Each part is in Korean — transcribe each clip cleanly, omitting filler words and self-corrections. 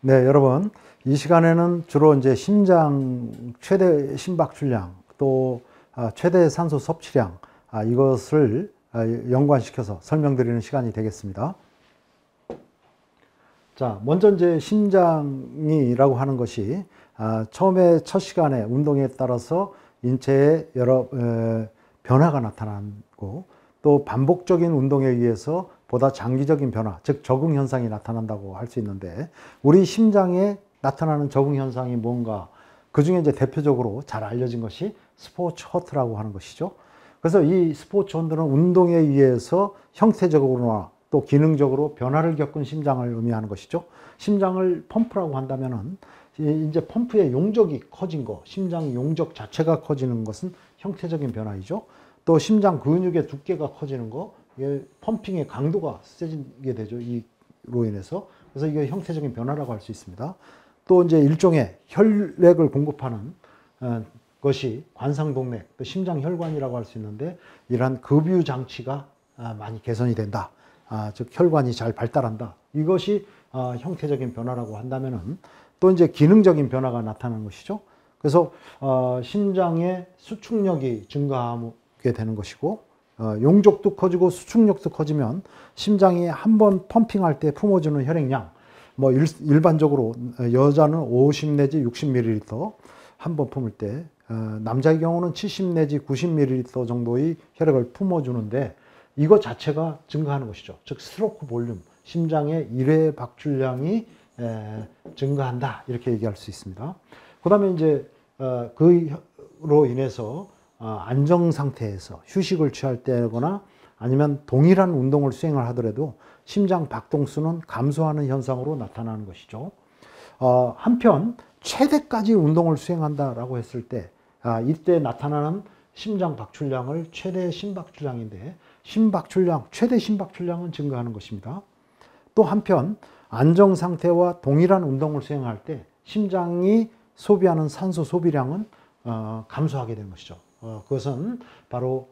네, 여러분. 이 시간에는 주로 이제 심장 최대 심박출량 또 최대 산소 섭취량 이것을 연관시켜서 설명드리는 시간이 되겠습니다. 자, 먼저 이제 심장이라고 하는 것이 처음에 첫 시간에 운동에 따라서 인체에 여러 변화가 나타나고 또 반복적인 운동에 의해서 보다 장기적인 변화, 즉 적응 현상이 나타난다고 할 수 있는데, 우리 심장에 나타나는 적응 현상이 뭔가, 그 중에 이제 대표적으로 잘 알려진 것이 스포츠 허트라고 하는 것이죠. 그래서 이 스포츠 허트는 운동에 의해서 형태적으로나 또 기능적으로 변화를 겪은 심장을 의미하는 것이죠. 심장을 펌프라고 한다면은 이제 펌프의 용적이 커진 거, 심장 용적 자체가 커지는 것은 형태적인 변화이죠. 또 심장 근육의 두께가 커지는 거, 펌핑의 강도가 세지게 되죠. 이로 인해서. 그래서 이게 형태적인 변화라고 할 수 있습니다. 또 이제 일종의 혈액을 공급하는 것이 관상동맥, 또 심장혈관이라고 할 수 있는데, 이러한 급유 장치가 많이 개선이 된다. 즉 혈관이 잘 발달한다. 이것이 형태적인 변화라고 한다면은, 또 이제 기능적인 변화가 나타나는 것이죠. 그래서 심장의 수축력이 증가하게 되는 것이고, 용적도 커지고 수축력도 커지면 심장이 한번 펌핑할 때 품어주는 혈액량, 뭐 일반적으로 여자는 50 내지 60ml 한 번 품을 때, 남자의 경우는 70 내지 90ml 정도의 혈액을 품어주는데, 이거 자체가 증가하는 것이죠. 즉 스트로크 볼륨, 심장의 1회 박출량이 증가한다, 이렇게 얘기할 수 있습니다. 그 다음에 이제 그로 인해서 안정 상태에서 휴식을 취할 때거나 아니면 동일한 운동을 수행을 하더라도 심장 박동수는 감소하는 현상으로 나타나는 것이죠. 한편 최대까지 운동을 수행한다라고 했을 때 이때 나타나는 심장 박출량을 최대 심박출량인데, 최대 심박출량은 증가하는 것입니다. 또 한편 안정 상태와 동일한 운동을 수행할 때 심장이 소비하는 산소 소비량은 감소하게 되는 것이죠. 그것은 바로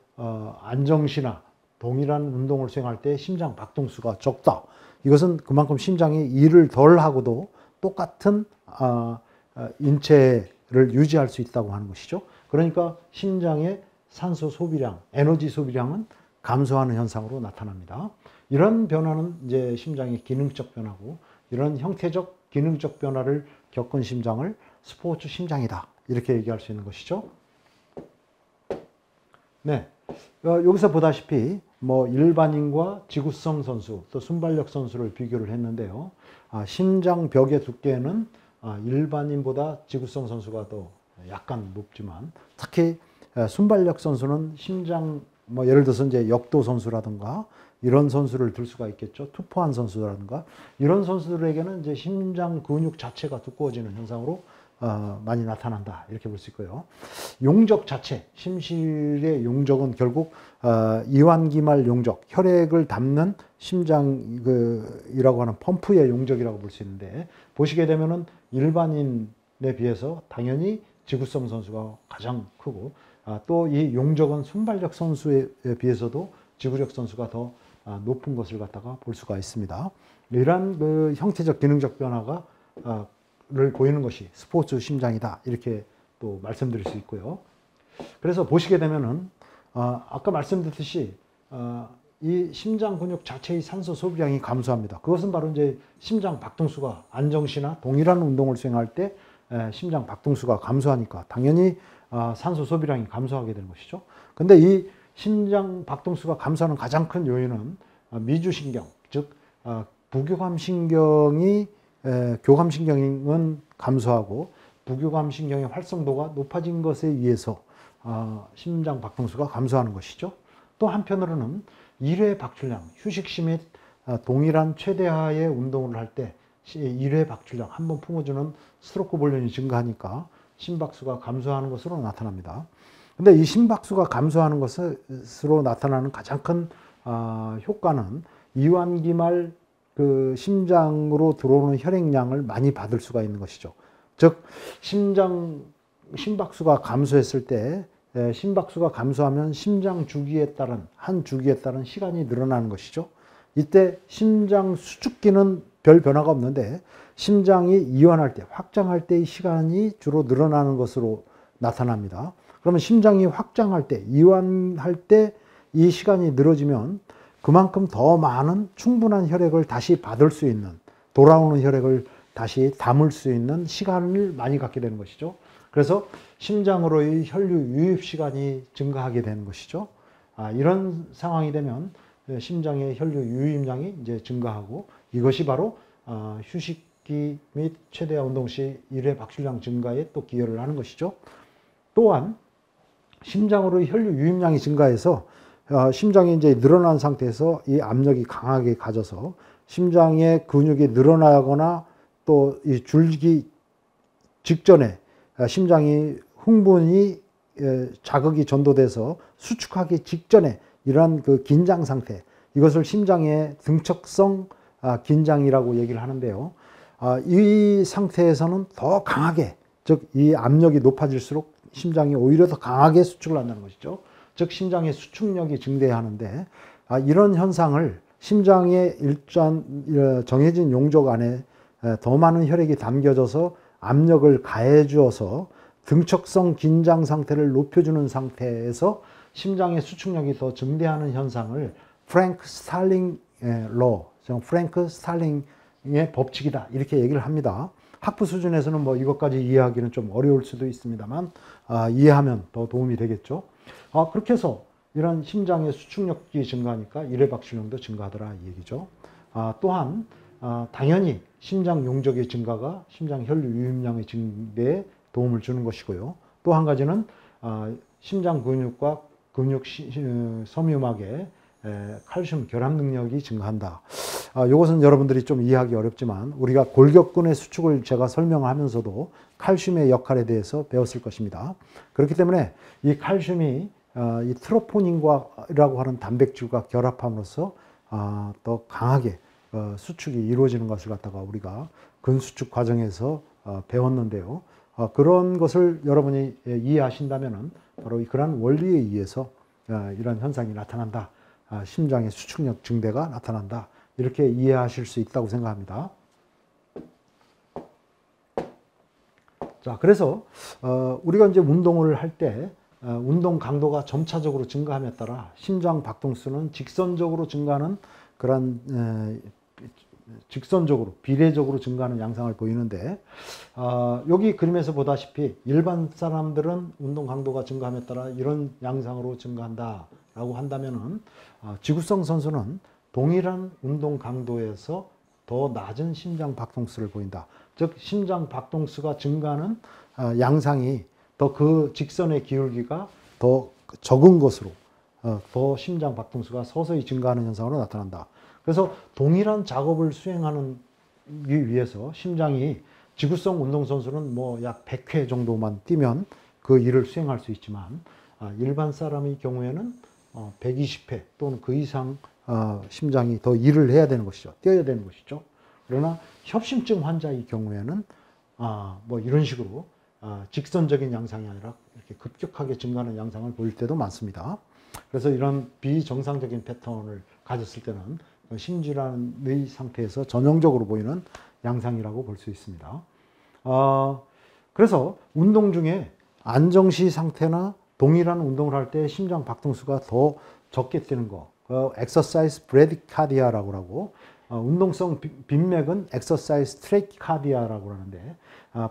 안정시나 동일한 운동을 수행할 때 심장 박동수가 적다. 이것은 그만큼 심장이 일을 덜 하고도 똑같은 인체를 유지할 수 있다고 하는 것이죠. 그러니까 심장의 산소 소비량, 에너지 소비량은 감소하는 현상으로 나타납니다. 이런 변화는 이제 심장의 기능적 변화고, 이런 형태적 기능적 변화를 겪은 심장을 스포츠 심장이다, 이렇게 얘기할 수 있는 것이죠. 네, 여기서 보다시피 뭐 일반인과 지구성 선수 또 순발력 선수를 비교를 했는데요. 심장벽의 두께는 일반인보다 지구성 선수가 더 약간 높지만, 특히 순발력 선수는 심장, 뭐 예를 들어서 이제 역도 선수라든가 이런 선수를 들 수가 있겠죠. 투포한 선수라든가 이런 선수들에게는 이제 심장 근육 자체가 두꺼워지는 현상으로 많이 나타난다, 이렇게 볼 수 있고요. 용적 자체, 심실의 용적은 결국 이완기말 용적, 혈액을 담는 심장이라고 하는 펌프의 용적이라고 볼 수 있는데, 보시게 되면은 일반인에 비해서 당연히 지구성 선수가 가장 크고, 또 이 용적은 순발력 선수에 비해서도 지구력 선수가 더 높은 것을 갖다가 볼 수가 있습니다. 이러한 그 형태적 기능적 변화가 를 보이는 것이 스포츠 심장이다, 이렇게 또 말씀드릴 수 있고요. 그래서 보시게 되면은 아까 말씀드렸듯이 이 심장 근육 자체의 산소 소비량이 감소합니다. 그것은 바로 이제 심장 박동수가 안정시나 동일한 운동을 수행할 때 심장 박동수가 감소하니까 당연히 산소 소비량이 감소하게 되는 것이죠. 근데 이 심장 박동수가 감소하는 가장 큰 요인은 미주신경, 즉 부교감신경이 교감신경은 감소하고 부교감신경의 활성도가 높아진 것에 의해서 심장 박동수가 감소하는 것이죠. 또 한편으로는 1회 박출량, 휴식시 및 동일한 최대하의 운동을 할 때 1회 박출량, 한번 품어주는 스트로크 볼륨이 증가하니까 심박수가 감소하는 것으로 나타납니다. 근데 이 심박수가 감소하는 것으로 나타나는 가장 큰 효과는 이완기말 그 심장으로 들어오는 혈액량을 많이 받을 수가 있는 것이죠. 즉 심박수가 감소했을 때, 심박수가 감소하면 심장 주기에 따른 한 주기에 따른 시간이 늘어나는 것이죠. 이때 심장 수축기는 별 변화가 없는데 심장이 이완할 때, 확장할 때의 시간이 주로 늘어나는 것으로 나타납니다. 그러면 심장이 확장할 때, 이완할 때 이 시간이 늘어지면 그만큼 더 많은 충분한 혈액을 다시 받을 수 있는, 돌아오는 혈액을 다시 담을 수 있는 시간을 많이 갖게 되는 것이죠. 그래서 심장으로의 혈류 유입 시간이 증가하게 되는 것이죠. 이런 상황이 되면 심장의 혈류 유입량이 이제 증가하고, 이것이 바로 휴식기 및 최대화 운동 시 일회 박출량 증가에 또 기여를 하는 것이죠. 또한 심장으로 혈류 유입량이 증가해서 심장이 이제 늘어난 상태에서 이 압력이 강하게 가져서 심장의 근육이 늘어나거나 또 이 줄기 직전에 심장이 흥분이 자극이 전도돼서 수축하기 직전에 이러한 그 긴장 상태, 이것을 심장의 등척성 긴장이라고 얘기를 하는데요. 이 상태에서는 더 강하게, 즉 이 압력이 높아질수록 심장이 오히려 더 강하게 수축을 한다는 것이죠. 즉 심장의 수축력이 증대하는데, 이런 현상을 심장의 일정 정해진 용적 안에 더 많은 혈액이 담겨져서 압력을 가해 주어서 등척성 긴장 상태를 높여주는 상태에서 심장의 수축력이 더 증대하는 현상을 프랭크 스탈링 로, 프랭크 스탈링의 법칙이다, 이렇게 얘기를 합니다. 학부 수준에서는 뭐 이것까지 이해하기는 좀 어려울 수도 있습니다만 이해하면 더 도움이 되겠죠. 그렇게 해서 이런 심장의 수축력이 증가하니까 일회 박출량도 증가하더라, 이 얘기죠. 또한 당연히 심장 용적의 증가가 심장 혈류 유입량의 증대에 도움을 주는 것이고요. 또 한 가지는 심장 근육과 근육 섬유막의 칼슘 결합 능력이 증가한다. 이것은 여러분들이 좀 이해하기 어렵지만 우리가 골격근의 수축을 제가 설명하면서도 칼슘의 역할에 대해서 배웠을 것입니다. 그렇기 때문에 이 칼슘이 이 트로포닌과라고 하는 단백질과 결합함으로써 더 강하게 수축이 이루어지는 것을 갖다가 우리가 근수축 과정에서 배웠는데요. 그런 것을 여러분이 이해하신다면은 바로 그러한 원리에 의해서 이런 현상이 나타난다. 심장의 수축력 증대가 나타난다. 이렇게 이해하실 수 있다고 생각합니다. 자, 그래서 우리가 이제 운동을 할 때 운동 강도가 점차적으로 증가함에 따라 심장 박동수는 직선적으로 증가하는 그런 직선적으로 비례적으로 증가하는 양상을 보이는데, 여기 그림에서 보다시피 일반 사람들은 운동 강도가 증가함에 따라 이런 양상으로 증가한다 라고 한다면은 지구성 선수는 동일한 운동 강도에서 더 낮은 심장 박동수를 보인다. 즉 심장 박동수가 증가하는 양상이 더 그 직선의 기울기가 더 적은 것으로 더 심장 박동수가 서서히 증가하는 현상으로 나타난다. 그래서 동일한 작업을 수행하기 위해서 심장이 지구성 운동선수는 뭐 약 100회 정도만 뛰면 그 일을 수행할 수 있지만 일반 사람의 경우에는 120회 또는 그 이상 심장이 더 일을 해야 되는 것이죠. 뛰어야 되는 것이죠. 그러나 협심증 환자의 경우에는 뭐 이런 식으로 직선적인 양상이 아니라 이렇게 급격하게 증가하는 양상을 보일 때도 많습니다. 그래서 이런 비정상적인 패턴을 가졌을 때는 심질환의 상태에서 전형적으로 보이는 양상이라고 볼 수 있습니다. 그래서 운동 중에 안정시 상태나 동일한 운동을 할 때 심장 박동수가 더 적게 뛰는 거, exercise bradycardia라고 하고, 운동성 빈맥은 exercise tachycardia라고 하는데,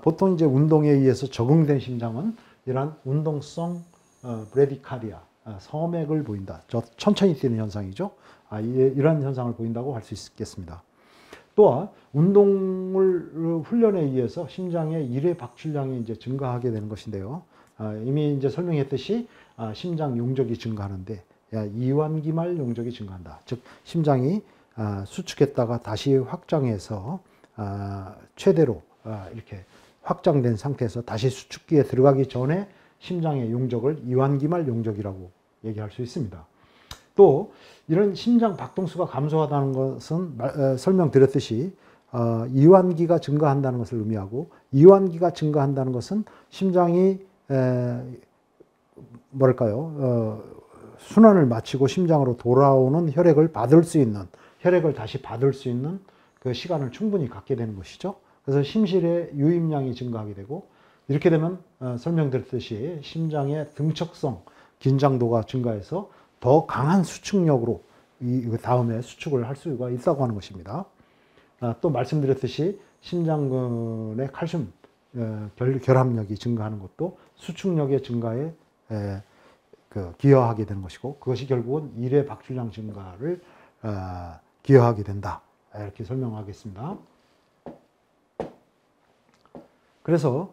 보통 이제 운동에 의해서 적응된 심장은 이러한 운동성 bradycardia, 서맥을 보인다. 천천히 뛰는 현상이죠. 이런 현상을 보인다고 할 수 있겠습니다. 또한 운동을 훈련에 의해서 심장의 일회 박출량이 이제 증가하게 되는 것인데요. 이미 이제 설명했듯이 심장 용적이 증가하는데 이완기말 용적이 증가한다. 즉 심장이 수축했다가 다시 확장해서 최대로 이렇게 확장된 상태에서 다시 수축기에 들어가기 전에 심장의 용적을 이완기말 용적이라고 얘기할 수 있습니다. 또 이런 심장 박동수가 감소하다는 것은 설명드렸듯이 이완기가 증가한다는 것을 의미하고, 이완기가 증가한다는 것은 심장이 순환을 마치고 심장으로 돌아오는 혈액을 받을 수 있는, 혈액을 다시 받을 수 있는 그 시간을 충분히 갖게 되는 것이죠. 그래서 심실의 유입량이 증가하게 되고, 이렇게 되면 설명드렸듯이 심장의 등척성, 긴장도가 증가해서 더 강한 수축력으로 이 다음에 수축을 할 수가 있다고 하는 것입니다. 또 말씀드렸듯이 심장근의 칼슘 결합력이 증가하는 것도 수축력의 증가에 기여하게 되는 것이고, 그것이 결국은 일회 박출량 증가를 기여하게 된다. 이렇게 설명하겠습니다. 그래서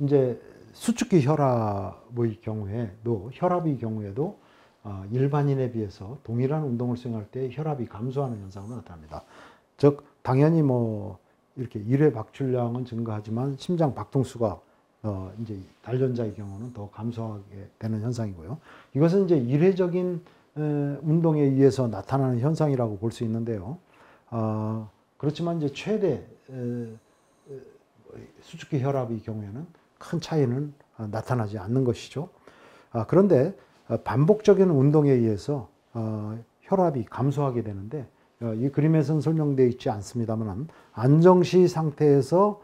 이제 수축기 혈압의 경우에도 일반인에 비해서 동일한 운동을 수행할 때 혈압이 감소하는 현상으로 나타납니다. 즉 당연히 뭐 이렇게 일회 박출량은 증가하지만 심장 박동수가 이제 단련자의 경우는 더 감소하게 되는 현상이고요. 이것은 이제 일회적인 운동에 의해서 나타나는 현상이라고 볼 수 있는데요. 그렇지만 이제 최대 수축기 혈압의 경우에는 큰 차이는 나타나지 않는 것이죠. 그런데 반복적인 운동에 의해서 혈압이 감소하게 되는데, 이 그림에서는 설명되어 있지 않습니다만 안정시 상태에서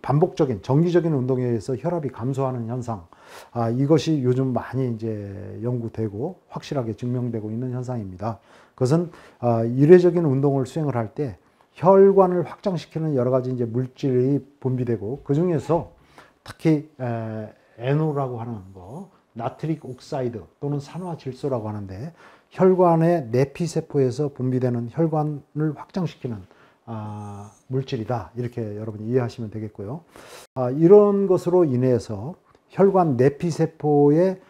반복적인 정기적인 운동에 의해서 혈압이 감소하는 현상, 이것이 요즘 많이 이제 연구되고 확실하게 증명되고 있는 현상입니다. 그것은 일회적인 운동을 수행을 할 때 혈관을 확장시키는 여러 가지 이제 물질이 분비되고, 그 중에서 특히 NO라고 하는 거, 나트릭 옥사이드 또는 산화질소라고 하는데, 혈관의 내피세포에서 분비되는 혈관을 확장시키는 물질이다. 이렇게 여러분이 이해하시면 되겠고요. 이런 것으로 인해서 혈관 내피세포의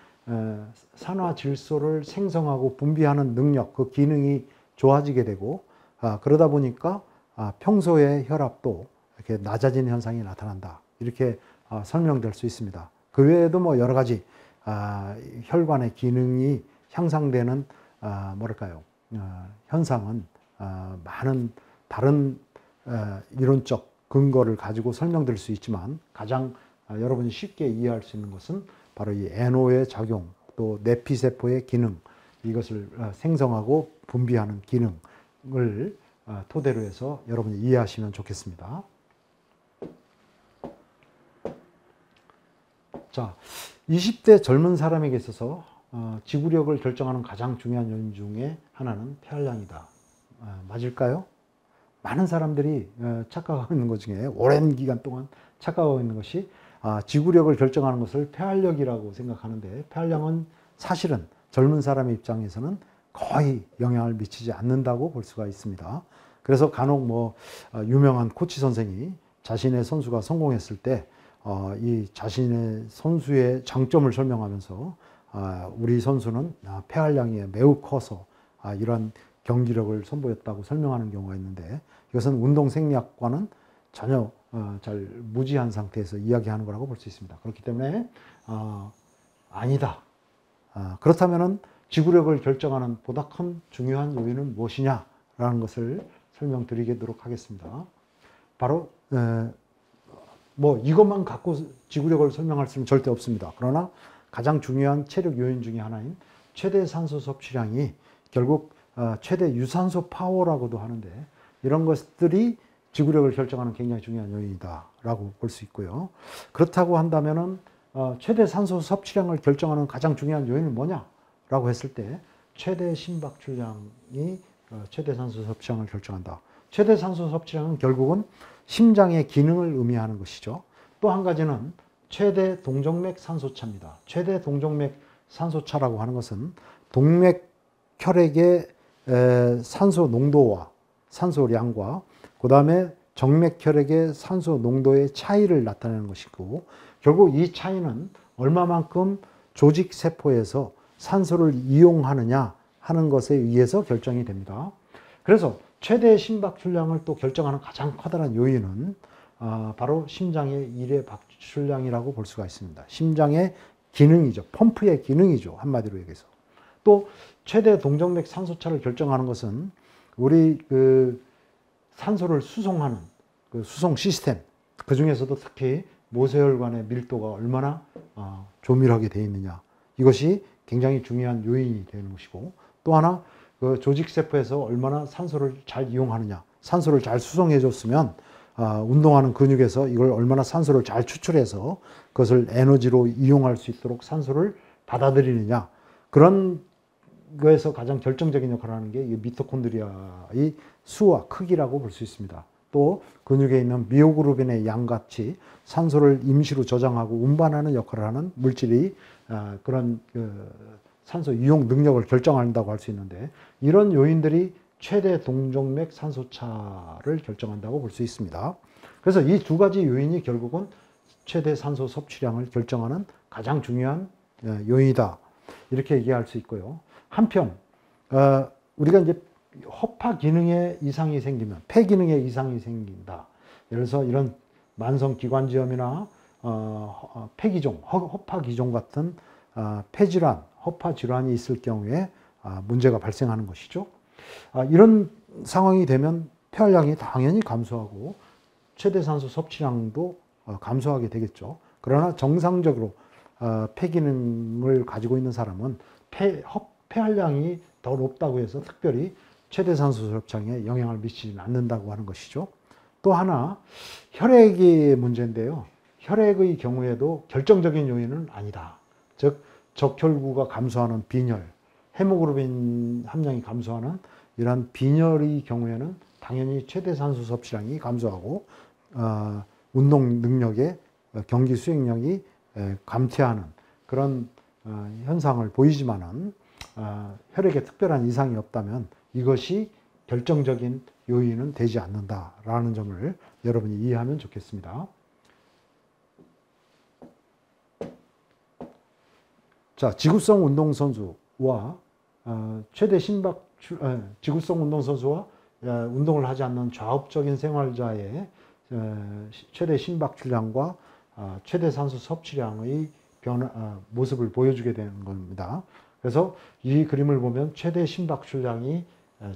산화질소를 생성하고 분비하는 능력, 그 기능이 좋아지게 되고, 그러다 보니까 평소의 혈압도 이렇게 낮아지는 현상이 나타난다. 이렇게 설명될 수 있습니다. 그 외에도 뭐 여러 가지 혈관의 기능이 향상되는 현상은 많은 다른 이론적 근거를 가지고 설명될 수 있지만, 가장 여러분이 쉽게 이해할 수 있는 것은 바로 이 NO의 작용, 또 내피세포의 기능, 이것을 생성하고 분비하는 기능을 토대로 해서 여러분이 이해하시면 좋겠습니다. 자, 20대 젊은 사람에게 있어서 지구력을 결정하는 가장 중요한 요인 중에 하나는 폐활량이다. 맞을까요? 많은 사람들이 착각하고 있는 것 중에, 오랜 기간 동안 착각하고 있는 것이 지구력을 결정하는 것을 폐활력이라고 생각하는데, 폐활량은 사실은 젊은 사람의 입장에서는 거의 영향을 미치지 않는다고 볼 수가 있습니다. 그래서 간혹 뭐 유명한 코치 선생이 자신의 선수가 성공했을 때 이 자신의 선수의 장점을 설명하면서 우리 선수는 폐활량이 매우 커서 이러한 경기력을 선보였다고 설명하는 경우가 있는데, 이것은 운동 생리학과는 전혀 잘 무지한 상태에서 이야기하는 거라고 볼 수 있습니다. 그렇기 때문에 아니다. 그렇다면은 지구력을 결정하는 보다 큰 중요한 요인은 무엇이냐라는 것을 설명드리도록 하겠습니다. 바로 뭐 이것만 갖고 지구력을 설명할 수는 절대 없습니다. 그러나 가장 중요한 체력 요인 중에 하나인 최대 산소 섭취량이 결국 최대 유산소 파워라고도 하는데, 이런 것들이 지구력을 결정하는 굉장히 중요한 요인이다라고 볼 수 있고요. 그렇다고 한다면은 최대 산소 섭취량을 결정하는 가장 중요한 요인은 뭐냐라고 했을 때, 최대 심박출량이 최대 산소 섭취량을 결정한다. 최대 산소 섭취량은 결국은 심장의 기능을 의미하는 것이죠. 또 한 가지는 최대 동정맥 산소차입니다. 최대 동정맥 산소차라고 하는 것은 동맥혈액의 산소 농도와 산소량과 그 다음에 정맥혈액의 산소 농도의 차이를 나타내는 것이고, 결국 이 차이는 얼마만큼 조직세포에서 산소를 이용하느냐 하는 것에 의해서 결정이 됩니다. 그래서 최대 심박출량을 또 결정하는 가장 커다란 요인은 바로 심장의 일회 박출량이라고 볼 수가 있습니다. 심장의 기능이죠. 펌프의 기능이죠. 한마디로 얘기해서. 또 최대 동정맥 산소차를 결정하는 것은 우리 그 산소를 수송하는 그 수송 시스템, 그 중에서도 특히 모세혈관의 밀도가 얼마나 조밀하게 되어 있느냐, 이것이 굉장히 중요한 요인이 되는 것이고, 또 하나 그 조직세포에서 얼마나 산소를 잘 이용하느냐, 산소를 잘 수송해 줬으면 운동하는 근육에서 이걸 얼마나 산소를 잘 추출해서 그것을 에너지로 이용할 수 있도록 산소를 받아들이느냐. 그런 거에서 가장 결정적인 역할을 하는 게 이 미토콘드리아의 수와 크기라고 볼 수 있습니다. 또 근육에 있는 미오글로빈의 양같이 산소를 임시로 저장하고 운반하는 역할을 하는 물질이 그런 산소 이용 능력을 결정한다고 할 수 있는데, 이런 요인들이 최대 동정맥 산소차를 결정한다고 볼 수 있습니다. 그래서 이 두 가지 요인이 결국은 최대 산소 섭취량을 결정하는 가장 중요한 요인이다, 이렇게 얘기할 수 있고요. 한편 우리가 이제 허파 기능에 이상이 생기면, 폐 기능에 이상이 생긴다. 예를 들어서 이런 만성 기관지염이나 폐기종, 허파 기종 같은 폐질환, 허파 질환이 있을 경우에 문제가 발생하는 것이죠. 이런 상황이 되면 폐활량이 당연히 감소하고 최대 산소 섭취량도 감소하게 되겠죠. 그러나 정상적으로 폐 기능을 가지고 있는 사람은 폐활량이 더 높다고 해서 특별히 최대 산소 섭취량에 영향을 미치지는 않는다고 하는 것이죠. 또 하나, 혈액의 문제인데요. 혈액의 경우에도 결정적인 요인은 아니다. 즉 적혈구가 감소하는 빈혈, 헤모글로빈 함량이 감소하는 이러한 빈혈의 경우에는 당연히 최대 산소 섭취량이 감소하고 운동 능력의 경기 수행력이 감퇴하는 그런 현상을 보이지만은 혈액에 특별한 이상이 없다면 이것이 결정적인 요인은 되지 않는다라는 점을 여러분이 이해하면 좋겠습니다. 자, 지구성 운동선수와 지구성 운동선수와 운동을 하지 않는 좌업적인 생활자의 최대 심박출량과 최대 산소 섭취량의 모습을 보여주게 되는 겁니다. 그래서 이 그림을 보면 최대 심박출량이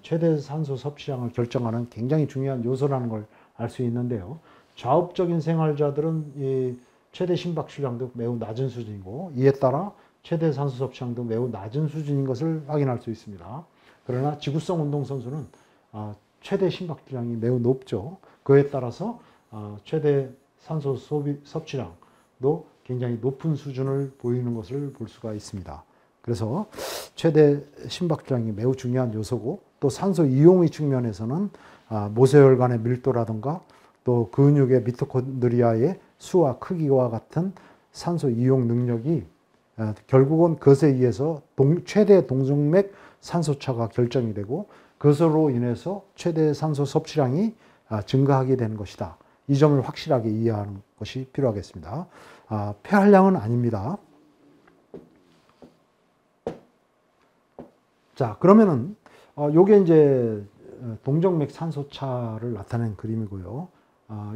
최대 산소 섭취량을 결정하는 굉장히 중요한 요소라는 걸 알 수 있는데요. 좌업적인 생활자들은 이 최대 심박출량도 매우 낮은 수준이고, 이에 따라 최대 산소 섭취량도 매우 낮은 수준인 것을 확인할 수 있습니다. 그러나 지구성 운동선수는 최대 심박출량이 매우 높죠. 그에 따라서 최대 산소 섭취량도 굉장히 높은 수준을 보이는 것을 볼 수가 있습니다. 그래서 최대 심박출량이 매우 중요한 요소고, 또 산소 이용의 측면에서는 모세혈관의 밀도라든가 또 근육의 미토콘드리아의 수와 크기와 같은 산소 이용 능력이 결국은 그것에 의해서 최대 동정맥 산소차가 결정이 되고, 그것으로 인해서 최대 산소 섭취량이 증가하게 되는 것이다. 이 점을 확실하게 이해하는 것이 필요하겠습니다. 폐활량은 아닙니다. 자, 그러면은 요게 이제 동정맥 산소차를 나타낸 그림이고요.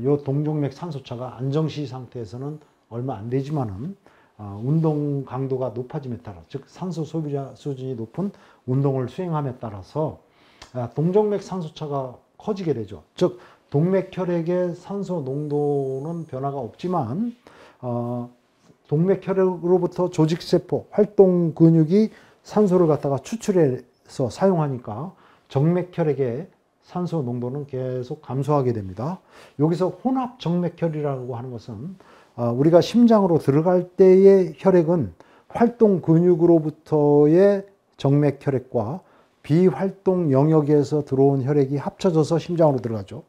요 동정맥 산소차가 안정시 상태에서는 얼마 안 되지만은 운동 강도가 높아짐에 따라, 즉 산소 소비자 수준이 높은 운동을 수행함에 따라서 동정맥 산소차가 커지게 되죠. 즉 동맥혈액의 산소 농도는 변화가 없지만 동맥혈액으로부터 조직세포, 활동 근육이 산소를 갖다가 추출해서 사용하니까 정맥혈액의 산소 농도는 계속 감소하게 됩니다. 여기서 혼합 정맥혈이라고 하는 것은 우리가 심장으로 들어갈 때의 혈액은 활동 근육으로부터의 정맥혈액과 비활동 영역에서 들어온 혈액이 합쳐져서 심장으로 들어가죠.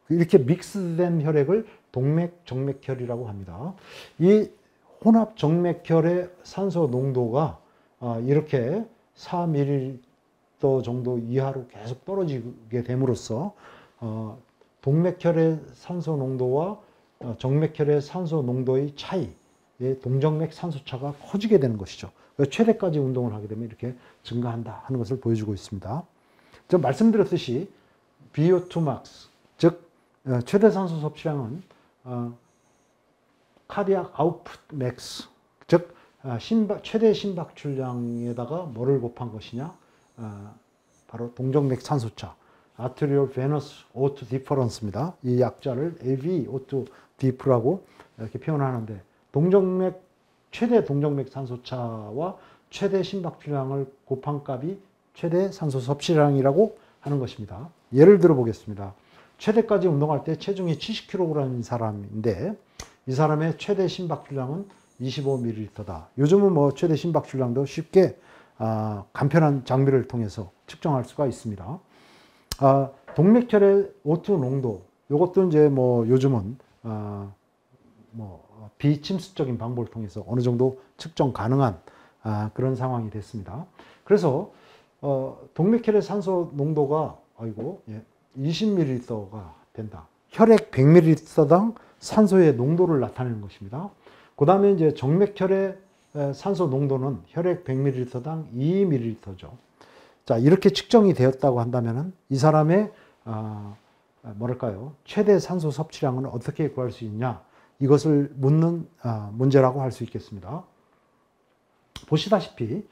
이렇게 믹스된 혈액을 동맥 정맥혈이라고 합니다. 이 혼합 정맥혈의 산소 농도가 이렇게 4ml 정도 이하로 계속 떨어지게 됨으로써 동맥혈의 산소 농도와 정맥혈의 산소 농도의 차이, 동정맥 산소차가 커지게 되는 것이죠. 최대까지 운동을 하게 되면 이렇게 증가한다 하는 것을 보여주고 있습니다. 제가 말씀드렸듯이 VO2 max, 즉 최대 산소 섭취량은 카디악 아웃풋 맥스, 즉 최대 심박출량에다가 뭐를 곱한 것이냐, 바로 동정맥 산소차, Arterial Venous O2 Difference입니다. 이 약자를 AV O2 Diff라고 이렇게 표현하는데, 최대 동정맥 산소차와 최대 심박출량을 곱한 값이 최대 산소 섭취량이라고 하는 것입니다. 예를 들어 보겠습니다. 최대까지 운동할 때 체중이 70kg인 사람인데 이 사람의 최대 심박출량은 25ml다. 요즘은 뭐 최대 심박출량도 쉽게 간편한 장비를 통해서 측정할 수가 있습니다. 동맥혈의 O2 농도, 이것도 이제 뭐 요즘은 뭐 비침습적인 방법을 통해서 어느 정도 측정 가능한 그런 상황이 됐습니다. 그래서 동맥혈의 산소 농도가 20ml가 된다. 혈액 100ml당 산소의 농도를 나타내는 것입니다. 그 다음에 이제 정맥혈의 산소 농도는 혈액 100ml당 2ml죠. 자, 이렇게 측정이 되었다고 한다면은 이 사람의 뭐랄까요? 최대 산소 섭취량은 어떻게 구할 수 있냐? 이것을 묻는 문제라고 할 수 있겠습니다. 보시다시피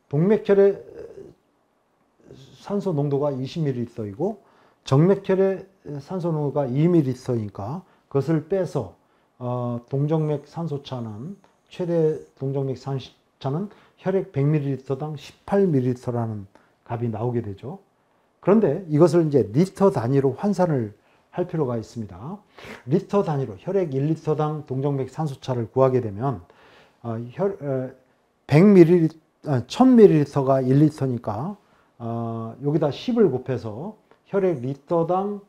동맥혈의 산소 농도가 20ml이고 정맥혈의 산소 농도가 2ml니까 그것을 빼서 동정맥 산소차는 최대 동정맥 산소차는 혈액 100ml당 18ml라는 값이 나오게 되죠. 그런데 이것을 이제 리터 단위로換算을 할 필요가 있습니다. 리터 단위로 혈액 1리터당 동정맥 산소차를 구하게 되면 1000ml가 1리터니까 여기다 10을 곱해서 혈액 리터당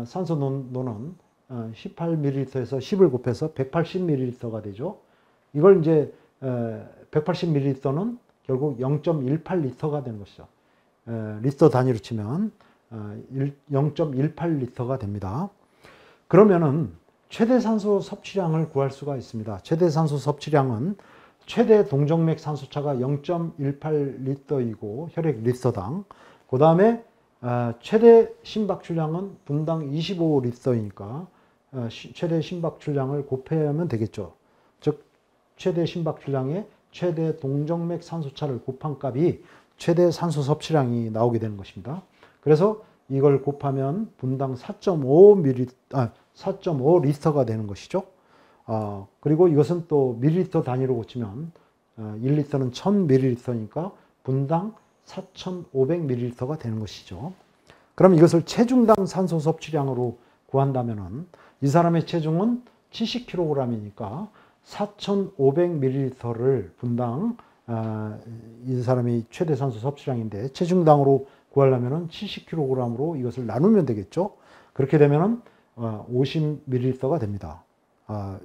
산소 농도는 18ml에서 10을 곱해서 180ml가 되죠. 이걸 이제 180ml는 결국 0.18리터가 되는 것이죠. 리터 단위로 치면 0.18리터가 됩니다. 그러면은 최대 산소 섭취량을 구할 수가 있습니다. 최대 산소 섭취량은 최대 동정맥 산소차가 0.18리터이고 혈액 리터당, 그 다음에 최대 심박출량은 분당 25리터이니까 최대 심박출량을 곱하면 되겠죠. 즉 최대 심박출량에 최대 동정맥 산소차를 곱한 값이 최대 산소 섭취량이 나오게 되는 것입니다. 그래서 이걸 곱하면 분당 4.5리터가 되는 것이죠. 그리고 이것은 또 밀리리터 단위로 고치면 1리터는 1000ml니까 분당 4500ml가 되는 것이죠. 그럼 이것을 체중당 산소 섭취량으로 구한다면은 이 사람의 체중은 70kg이니까 4500ml를 분당 이 사람이 최대 산소 섭취량인데 체중당으로 구하려면은 70kg으로 이것을 나누면 되겠죠. 그렇게 되면은 50ml가 됩니다.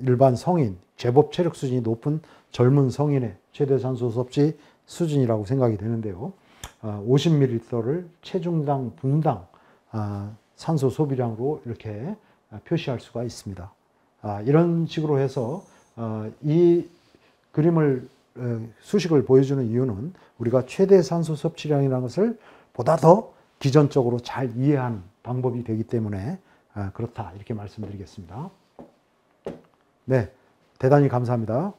일반 성인, 제법 체력 수준이 높은 젊은 성인의 최대 산소 섭취 수준이라고 생각이 되는데요. 50ml를 체중당 분당 산소 소비량으로 이렇게 표시할 수가 있습니다. 이런 식으로 해서 이 그림을 수식을 보여주는 이유는 우리가 최대 산소 섭취량이라는 것을 보다 더 기전적으로 잘 이해한 방법이 되기 때문에 그렇다 이렇게 말씀드리겠습니다. 네, 대단히 감사합니다.